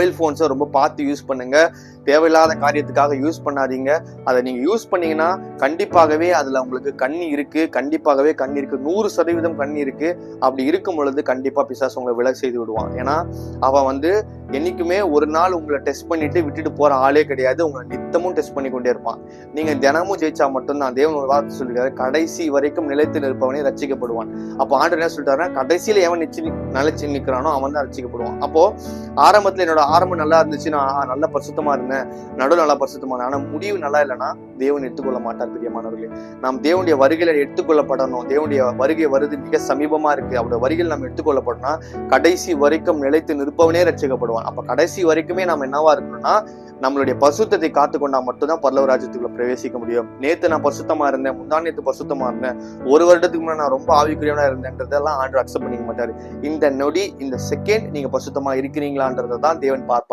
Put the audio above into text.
Mobile போன்ஸை ரொம்ப பார்த்து use பண்ணுங்க. தேவையில்லாத காரியத்துக்காக யூஸ் பண்ணாதீங்க. அதை நீங்க யூஸ் பண்ணீங்கன்னா கண்டிப்பாகவே அதுல உங்களுக்கு கண்ணி இருக்கு, கண்டிப்பாகவே கண்ணி இருக்கு, 100% கண்ணி இருக்கு. அப்படி இருக்கும் பொழுது கண்டிப்பா பிசாசு உங்களை விலக செய்து விடுவான். ஏன்னா அவன் என்னைக்குமே ஒரு நாள் உங்களை டெஸ்ட் பண்ணிட்டு விட்டுட்டு போற ஆளே கிடையாது. உங்களை நித்தமும் டெஸ்ட் பண்ணி கொண்டே இருப்பான். நீங்க தினமும் ஜெயிச்சா மட்டும்தான். தேவன் ஒரு வார்த்தை சொல்லிருக்காரு, கடைசி வரைக்கும் நிலைத்து நிற்பவனே ரட்சிக்கப்படுவான். அப்போ ஆண்டவர் என்ன சொல்லிட்டாருன்னா, கடைசியில எவன் நிலைச்சு நிற்கிறானோ அவன் தான் ரட்சிக்கப்படுவான். அப்போ ஆரம்பத்துல என்னோட ஆரம்பம் நல்லா இருந்துச்சு, நான் நல்ல பரிசுத்தமா இருந்தேன், நடுவு நல்லா பரிசுத்தமா இருந்தேன், ஆனா முடிவு நல்லா இல்லைன்னா தேவன் எடுத்துக்கொள்ள மாட்டார். பிரியமானவர்களே, நாம் தேவனுடைய வருகையில எடுத்துக்கொள்ளப்படணும். தேவனுடைய வருகை வருது மிக சமீபமா இருக்கு. அவருடைய வருகையில் நம்ம எடுத்துக்கொள்ளப்படணும்னா கடைசி வரைக்கும் நிலைத்து நிற்பவனே ரட்சிக்கப்படுவான். அப்ப கடைசி வரைக்குமே நம்ம என்னவா இருக்கணும்னா, நம்மளுடைய பரிசுத்தத்தை காத்துக்கொண்டா மட்டும்தான் பரலோக ராஜ்யத்துக்குள்ள பிரவேசிக்க முடியும். நேத்து நான் பரிசுத்தமா இருந்தேன், முந்தானேத்து பரிசுத்தமா இருந்தேன், ஒரு வருடத்துக்கு முன்னாடி நான் ரொம்ப ஆவிக்குரியவனா இருந்தேன்றதெல்லாம் ஆண்டவர் அக்செப்ட் பண்ணிக்க மாட்டாரு. இந்த நொடி, இந்த செகண்ட் நீங்க பரிசுத்தமா இருக்கிறீங்களான்றதான் தேவன் பார்ப்பார்.